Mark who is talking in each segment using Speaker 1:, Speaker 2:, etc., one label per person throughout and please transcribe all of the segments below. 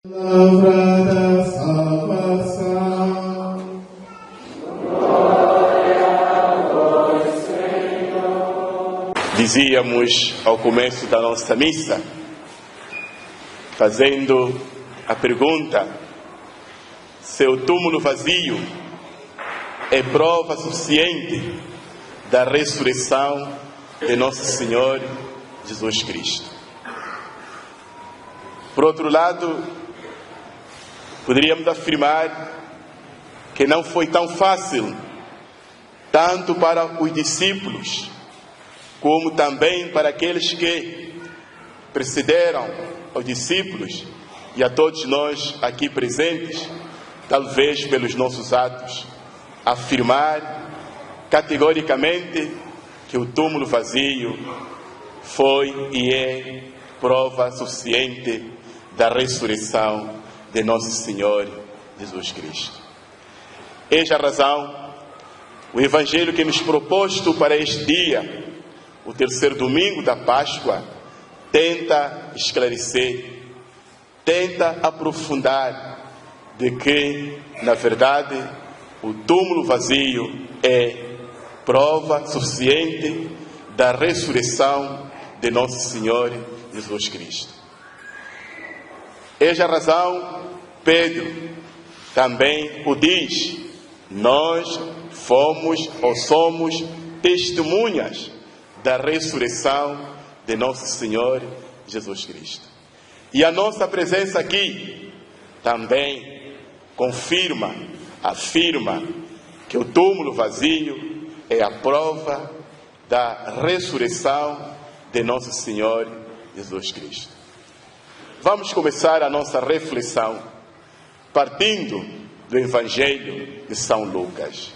Speaker 1: Palavra da salvação.
Speaker 2: Glória a vós, Senhor.
Speaker 3: Dizíamos ao começo da nossa missa, fazendo a pergunta: se o túmulo vazio é prova suficiente da ressurreição de Nosso Senhor Jesus Cristo. Por outro lado, poderíamos afirmar que não foi tão fácil, tanto para os discípulos, como também para aqueles que precederam aos discípulos e a todos nós aqui presentes, talvez pelos nossos atos, afirmar categoricamente que o túmulo vazio foi e é prova suficiente da ressurreição de Nosso Senhor Jesus Cristo. Eis a razão, o Evangelho que nos proposto para este dia, o terceiro domingo da Páscoa, tenta esclarecer, tenta aprofundar de que, na verdade, o túmulo vazio é prova suficiente da ressurreição de Nosso Senhor Jesus Cristo. Eis a razão, Pedro também o diz: nós fomos ou somos testemunhas da ressurreição de Nosso Senhor Jesus Cristo. E a nossa presença aqui também confirma, afirma que o túmulo vazio é a prova da ressurreição de Nosso Senhor Jesus Cristo. Vamos começar a nossa reflexão partindo do Evangelho de São Lucas.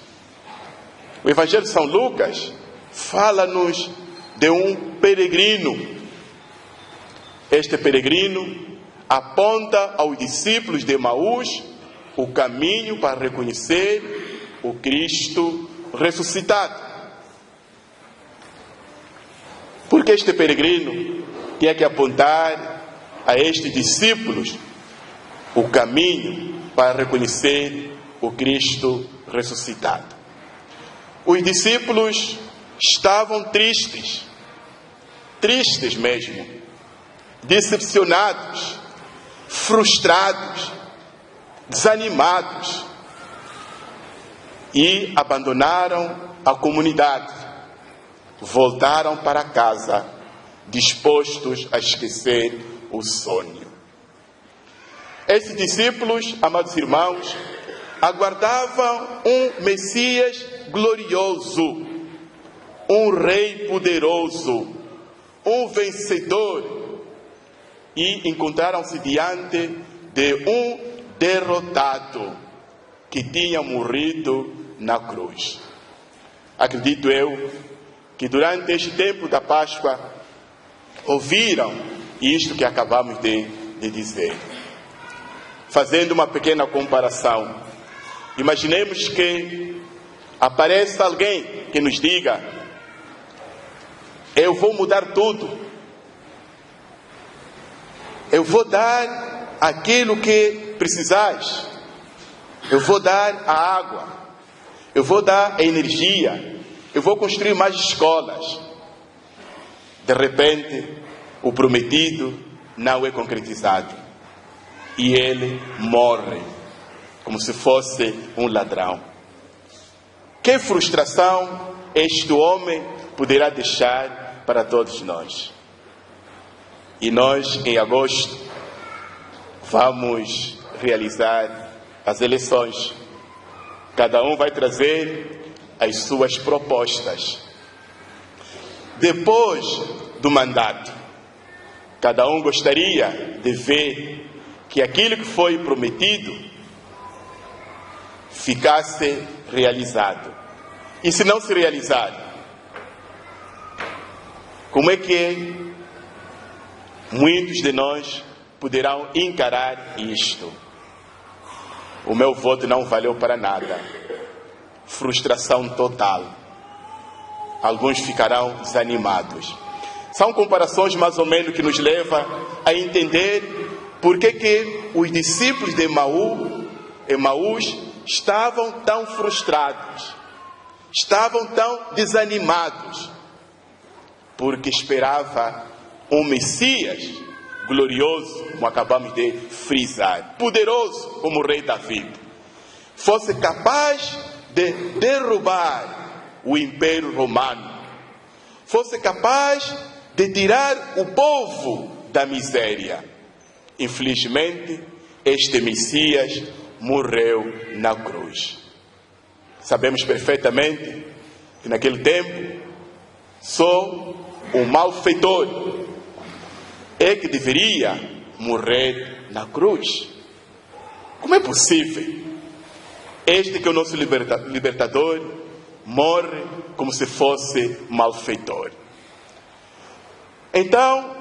Speaker 3: O Evangelho de São Lucas fala-nos de um peregrino. Este peregrino aponta aos discípulos de Emaús o caminho para reconhecer o Cristo ressuscitado. Porque este peregrino tinha que apontar a estes discípulos o caminho para reconhecer o Cristo ressuscitado. Os discípulos estavam tristes mesmo, decepcionados, frustrados, desanimados, e abandonaram a comunidade, voltaram para casa, dispostos a esquecer o sonho. Esses discípulos, amados irmãos, aguardavam um Messias glorioso, um Rei poderoso, um vencedor, e encontraram-se diante de um derrotado que tinha morrido na cruz. Acredito eu que durante este tempo da Páscoa ouviram isto que acabamos de dizer. Fazendo uma pequena comparação, imaginemos que apareça alguém que nos diga: eu vou mudar tudo, eu vou dar aquilo que precisais, eu vou dar a água, eu vou dar a energia, eu vou construir mais escolas. De repente, o prometido não é concretizado e ele morre como se fosse um ladrão. Que frustração este homem poderá deixar para todos nós. E nós, em agosto, vamos realizar as eleições. Cada um vai trazer as suas propostas. Depois do mandato, cada um gostaria de ver que aquilo que foi prometido ficasse realizado. E se não se realizar, como é que muitos de nós poderão encarar isto? O meu voto não valeu para nada. Frustração total. Alguns ficarão desanimados. São comparações mais ou menos que nos levam a entender por que os discípulos de Emaús estavam tão frustrados, estavam tão desanimados, porque esperava um Messias glorioso, como acabamos de frisar, poderoso como o rei Davi, fosse capaz de derrubar o Império Romano, fosse capaz de tirar o povo da miséria. Infelizmente, este Messias morreu na cruz. Sabemos perfeitamente que naquele tempo só o malfeitor é que deveria morrer na cruz. Como é possível? Este que é o nosso libertador morre como se fosse malfeitor. Então,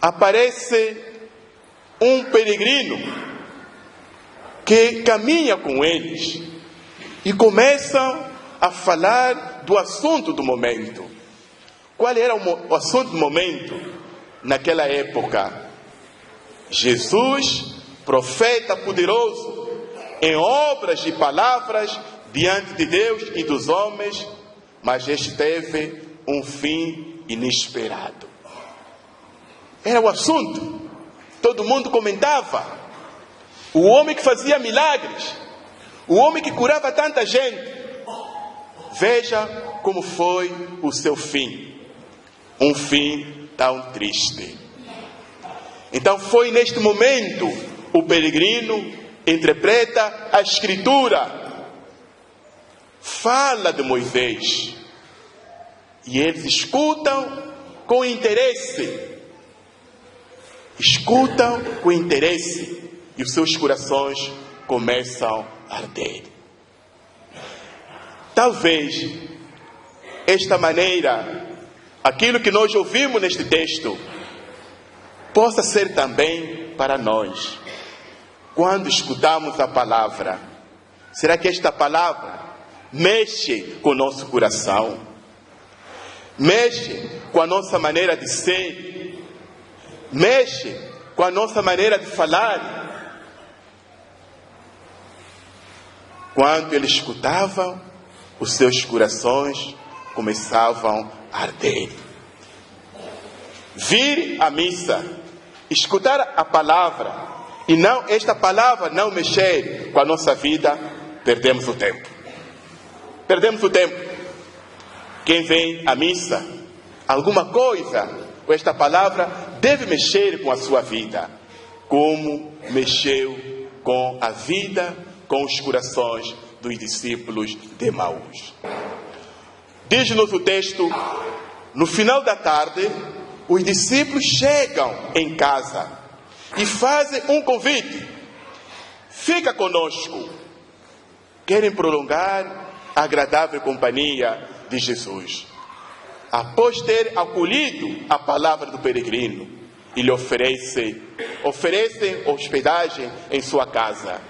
Speaker 3: aparece um peregrino que caminha com eles e começam a falar do assunto do momento. Qual era o assunto do momento naquela época? Jesus, profeta poderoso, em obras e palavras diante de Deus e dos homens, mas este teve um fim inesperado. Era o assunto. Todo mundo comentava. O homem que fazia milagres, o homem que curava tanta gente. Veja como foi o seu fim. Um fim tão triste. Então foi neste momento o peregrino interpreta a Escritura, fala de Moisés, e eles escutam com interesse, e os seus corações começam a arder. Talvez esta maneira, aquilo que nós ouvimos neste texto, possa ser também para nós. Quando escutamos a palavra, será que esta palavra mexe com o nosso coração? Mexe com a nossa maneira de ser? Mexe com a nossa maneira de falar? Quando eles escutavam, os seus corações começavam a arder. Vir à missa, escutar a palavra, e não esta palavra não mexer com a nossa vida, perdemos o tempo. Perdemos o tempo. Quem vem à missa, alguma coisa com esta palavra deve mexer com a sua vida, como mexeu com a vida, com os corações dos discípulos de Emaús. Diz-nos o texto, no final da tarde, os discípulos chegam em casa e fazem um convite. Fica conosco. Querem prolongar a agradável companhia de Jesus. Após ter acolhido a palavra do peregrino, ele oferecem hospedagem em sua casa.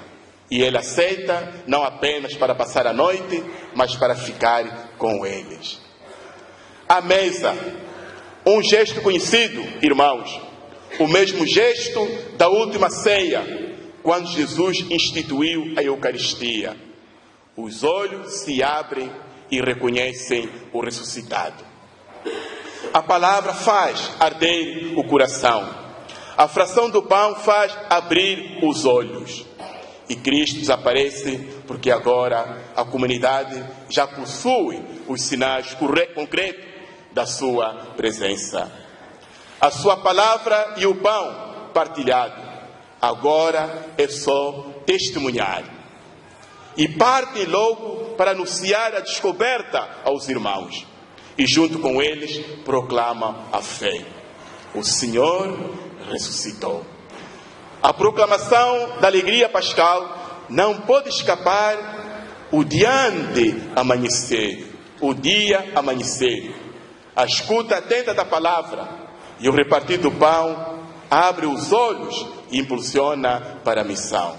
Speaker 3: E ele aceita, não apenas para passar a noite, mas para ficar com eles. A mesa, um gesto conhecido, irmãos, o mesmo gesto da última ceia, quando Jesus instituiu a Eucaristia. Os olhos se abrem e reconhecem o ressuscitado. A palavra faz arder o coração. A fração do pão faz abrir os olhos. E Cristo desaparece porque agora a comunidade já possui os sinais concretos da sua presença. A sua palavra e o pão partilhado agora é só testemunhar. E partem logo para anunciar a descoberta aos irmãos. E junto com eles proclamam a fé. O Senhor ressuscitou. A proclamação da alegria pascal não pode escapar o diante amanhecer, o dia amanhecer. A escuta atenta da palavra e o repartir do pão abre os olhos e impulsiona para a missão.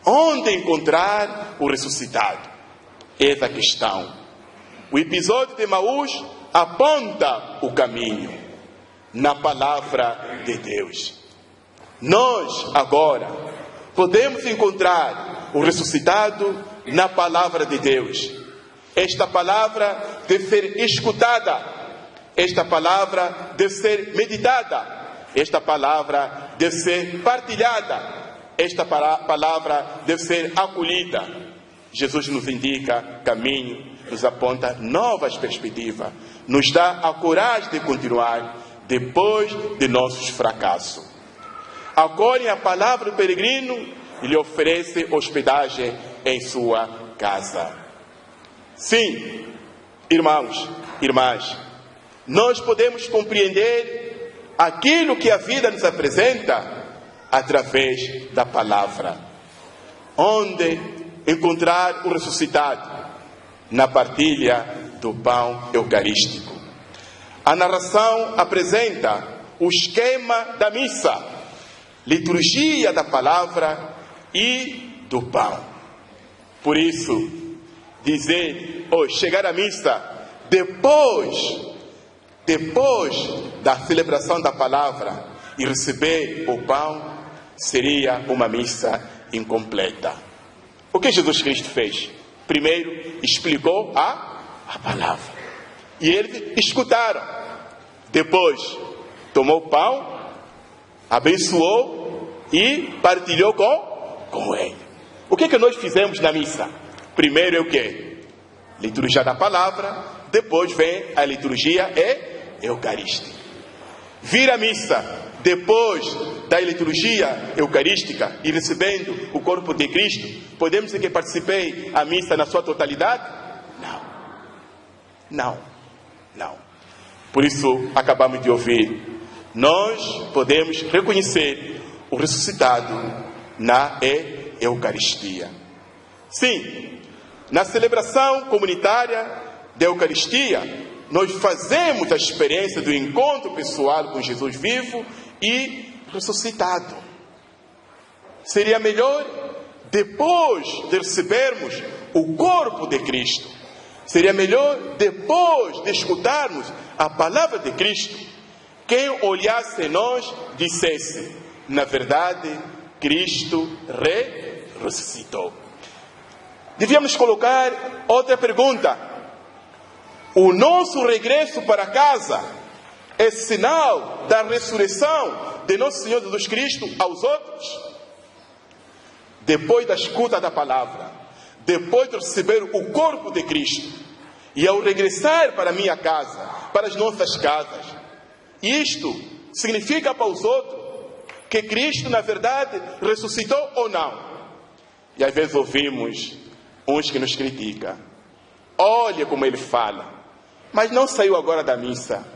Speaker 3: Onde encontrar o ressuscitado? Eis a questão. O episódio de Emaús aponta o caminho na palavra de Deus. Nós, agora, podemos encontrar o ressuscitado na palavra de Deus. Esta palavra deve ser escutada. Esta palavra deve ser meditada. Esta palavra deve ser partilhada. Esta palavra deve ser acolhida. Jesus nos indica caminho, nos aponta novas perspectivas, nos dá a coragem de continuar depois de nossos fracassos. Acolhe a palavra do peregrino e lhe oferece hospedagem em sua casa. Sim, irmãos, irmãs, nós podemos compreender aquilo que a vida nos apresenta através da palavra. Onde encontrar o ressuscitado? Na partilha do pão eucarístico. A narração apresenta o esquema da missa, liturgia da palavra e do pão. Por isso, dizer ou chegar à missa depois da celebração da palavra e receber o pão seria uma missa incompleta. O que Jesus Cristo fez? Primeiro explicou a palavra e eles escutaram. Depois tomou o pão, abençoou e partilhou com ele. O que nós fizemos na missa? Primeiro é o quê? Liturgia da palavra. Depois vem a liturgia eucarística. Vir à missa depois da liturgia eucarística e recebendo o corpo de Cristo, podemos dizer que participei a missa na sua totalidade? Não. Por isso, acabamos de ouvir, nós podemos reconhecer o ressuscitado na Eucaristia. Sim, na celebração comunitária da Eucaristia, nós fazemos a experiência do encontro pessoal com Jesus vivo e ressuscitado. Seria melhor, depois de recebermos o corpo de Cristo, seria melhor, depois de escutarmos a palavra de Cristo, quem olhasse em nós dissesse: na verdade, Cristo ressuscitou. Devíamos colocar outra pergunta: o nosso regresso para casa é sinal da ressurreição de nosso Senhor Jesus Cristo aos outros? Depois da escuta da palavra, depois de receber o corpo de Cristo, e ao regressar para a minha casa, para as nossas casas, isto significa para os outros que Cristo, na verdade, ressuscitou ou não? E às vezes ouvimos uns que nos criticam: olha como ele fala, mas não saiu agora da missa.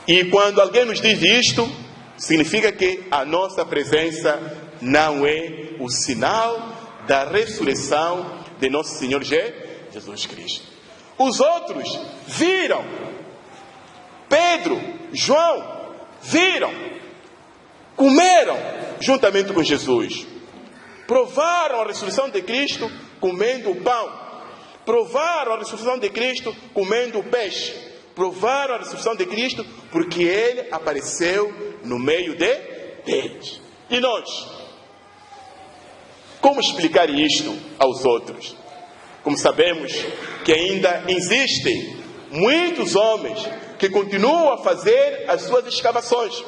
Speaker 3: E quando alguém nos diz isto, significa que a nossa presença não é o sinal da ressurreição de nosso Senhor Jesus Cristo. Os outros viram, Pedro, João, viram, comeram juntamente com Jesus, provaram a ressurreição de Cristo comendo o pão, provaram a ressurreição de Cristo comendo o peixe, provaram a ressurreição de Cristo porque Ele apareceu no meio deles. E nós? Como explicar isto aos outros? Como sabemos que ainda existem muitos homens que continuam a fazer as suas escavações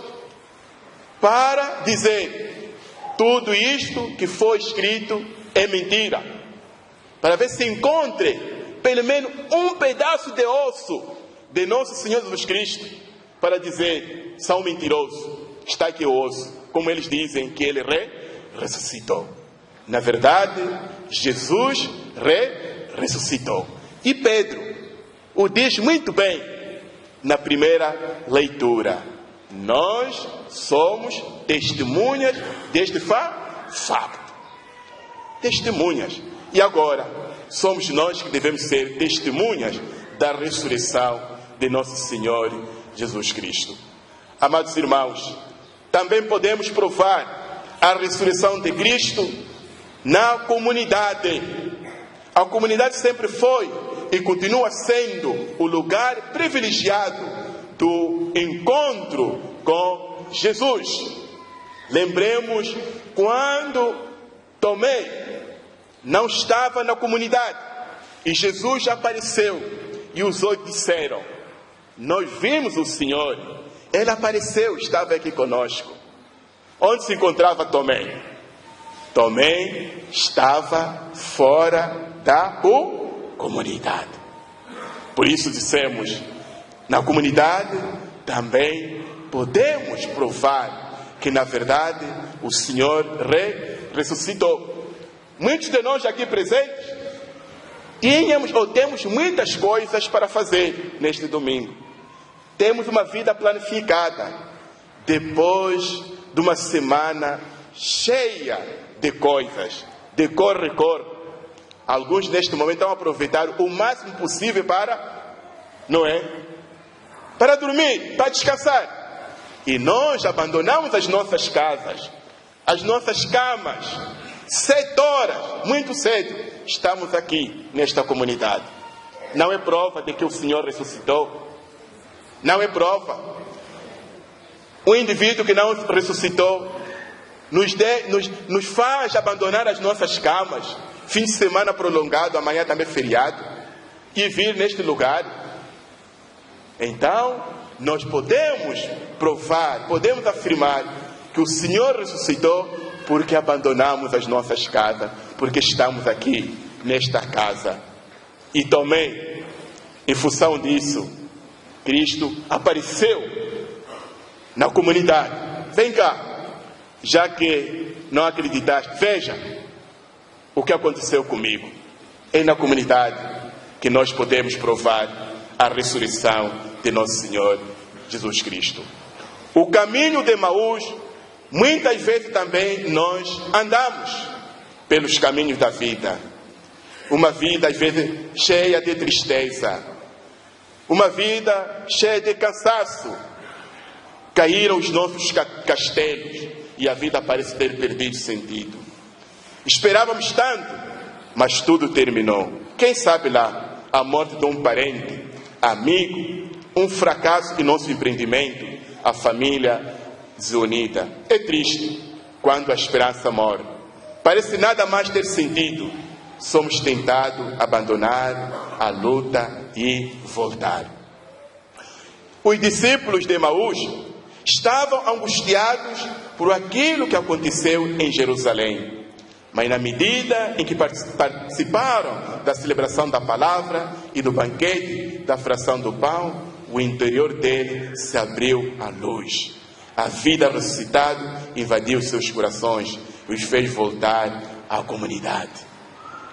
Speaker 3: para dizer: tudo isto que foi escrito é mentira, para ver se encontre pelo menos um pedaço de osso de nosso Senhor Jesus Cristo, para dizer: são mentirosos, está aqui o osso, como eles dizem que Ele ressuscitou. Na verdade, Jesus ressuscitou. E Pedro o diz muito bem na primeira leitura: nós somos testemunhas deste fato. Testemunhas. E agora, somos nós que devemos ser testemunhas da ressurreição de nosso Senhor Jesus Cristo. Amados irmãos, também podemos provar a ressurreição de Cristo na comunidade. A comunidade sempre foi e continua sendo o lugar privilegiado do encontro com Jesus. Lembremos quando Tomé não estava na comunidade e Jesus apareceu e os outros disseram: nós vimos o Senhor, Ele apareceu, estava aqui conosco. Onde se encontrava Tomé? Tomé estava fora da comunidade. Por isso dissemos, na comunidade também podemos provar que na verdade o Senhor ressuscitou. Muitos de nós aqui presentes tínhamos ou temos muitas coisas para fazer neste domingo. Temos uma vida planificada depois de uma semana cheia de coisas, de corre. Alguns neste momento estão a aproveitar o máximo possível para, não é? Para dormir, para descansar. E nós abandonamos as nossas casas, as nossas camas, 7 horas, muito cedo, estamos aqui nesta comunidade. Não é prova de que o Senhor ressuscitou? Não é prova. O indivíduo que não ressuscitou nos faz abandonar as nossas camas, fim de semana prolongado, amanhã também feriado, e vir neste lugar. Então, nós podemos provar, podemos afirmar que o Senhor ressuscitou porque abandonamos as nossas casas, porque estamos aqui nesta casa. E também, em função disso, Cristo apareceu na comunidade. Vem cá, já que não acreditaste, veja o que aconteceu comigo. É na comunidade que nós podemos provar a ressurreição de nosso Senhor Jesus Cristo. O caminho de Emaús, muitas vezes também nós andamos pelos caminhos da vida. Uma vida às vezes cheia de tristeza, uma vida cheia de cansaço. Caíram os nossos castelos e a vida parece ter perdido sentido. Esperávamos tanto, mas tudo terminou. Quem sabe lá, a morte de um parente, amigo, um fracasso em nosso empreendimento, a família desunida. É triste quando a esperança morre. Parece nada mais ter sentido. Somos tentados a abandonar a luta e voltar. Os discípulos de Emaús estavam angustiados por aquilo que aconteceu em Jerusalém. Mas na medida em que participaram da celebração da palavra e do banquete da fração do pão, o interior dele se abriu à luz. A vida ressuscitada invadiu seus corações e os fez voltar à comunidade.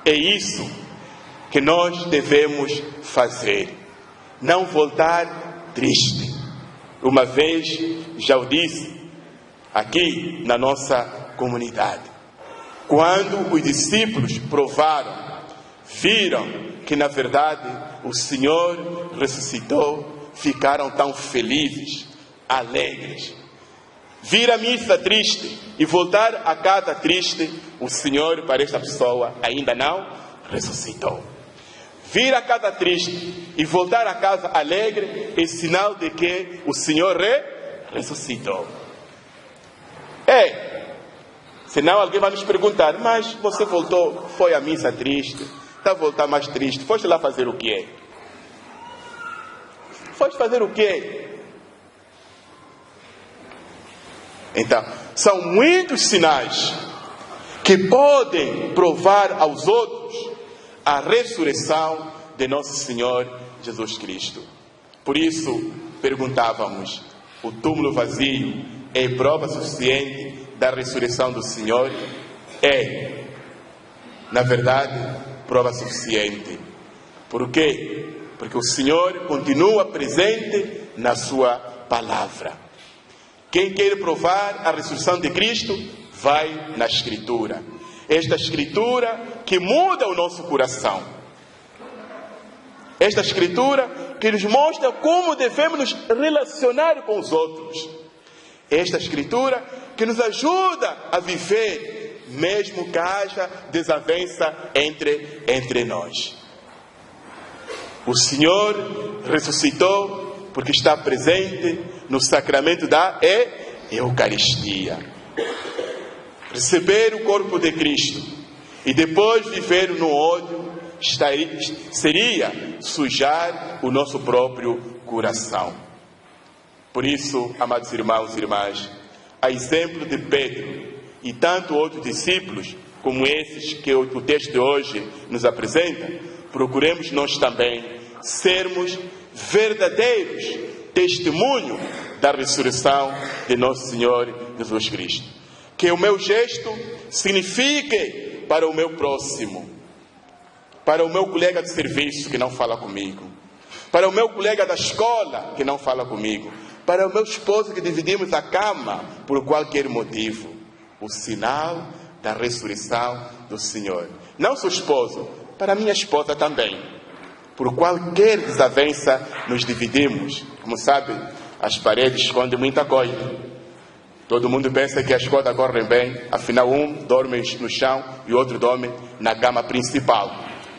Speaker 3: É isso que nós devemos fazer. Não voltar triste. Uma vez já o disse aqui na nossa comunidade. Quando os discípulos provaram, viram que na verdade o Senhor ressuscitou, ficaram tão felizes, alegres. Vir a missa triste e voltar a casa triste, o Senhor para esta pessoa ainda não ressuscitou. Vir a casa triste e voltar a casa alegre é sinal de que o Senhor ressuscitou. Senão alguém vai nos perguntar: mas você voltou, foi à missa triste, está a voltar mais triste, foste lá fazer o quê? Foste fazer o quê? Então, são muitos sinais que podem provar aos outros a ressurreição de nosso Senhor Jesus Cristo. Por isso, perguntávamos: o túmulo vazio é prova suficiente da ressurreição do Senhor? É, na verdade, prova suficiente. Por quê? Porque o Senhor continua presente na sua palavra. Quem quer provar a ressurreição de Cristo, vai na Escritura. Esta Escritura que muda o nosso coração. Esta Escritura que nos mostra como devemos nos relacionar com os outros. Esta Escritura que nos ajuda a viver, mesmo que haja desavença entre nós. O Senhor ressuscitou porque está presente no sacramento da Eucaristia. Receber o corpo de Cristo e depois viver no ódio seria sujar o nosso próprio coração. Por isso, amados irmãos e irmãs, a exemplo de Pedro e tanto outros discípulos como esses que o texto de hoje nos apresenta, procuremos nós também sermos verdadeiros testemunho da ressurreição de nosso Senhor Jesus Cristo. Que o meu gesto signifique para o meu próximo, para o meu colega de serviço que não fala comigo, para o meu colega da escola que não fala comigo, para o meu esposo que dividimos a cama por qualquer motivo, o sinal da ressurreição do Senhor. Não sou esposo, para minha esposa também. Por qualquer desavença nos dividimos. Como sabe, as paredes escondem muita coisa. Todo mundo pensa que as coisas correm bem, afinal um dorme no chão e o outro dorme na cama principal.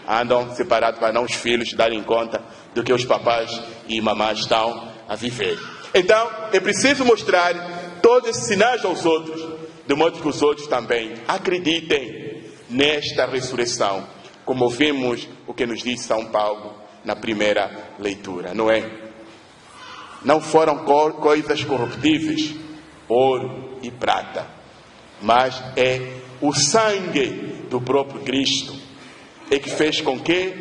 Speaker 3: Andam separados para não os filhos darem conta do que os papais e mamás estão a viver. Então, é preciso mostrar todos esses sinais aos outros, de modo que os outros também acreditem nesta ressurreição, como vimos o que nos diz São Paulo na primeira leitura, não é? Não foram coisas corruptíveis, ouro e prata, mas é o sangue do próprio Cristo é que fez com que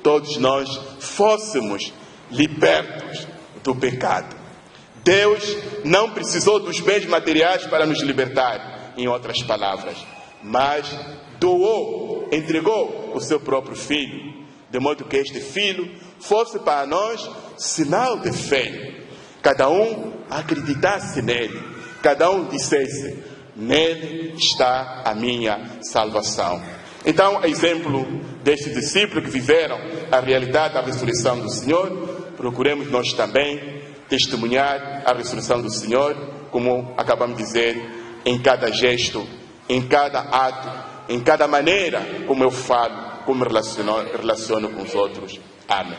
Speaker 3: todos nós fôssemos libertos do pecado. Deus não precisou dos bens materiais para nos libertar, em outras palavras, mas doou, entregou o seu próprio Filho, de modo que este Filho fosse para nós sinal de fé. Cada um acreditasse nele, cada um dissesse: nele está a minha salvação. Então, a exemplo destes discípulos que viveram a realidade da ressurreição do Senhor, procuremos nós também testemunhar a ressurreição do Senhor, como acabamos de dizer, em cada gesto, em cada ato, em cada maneira como eu falo, como me relaciono com os outros. Amém.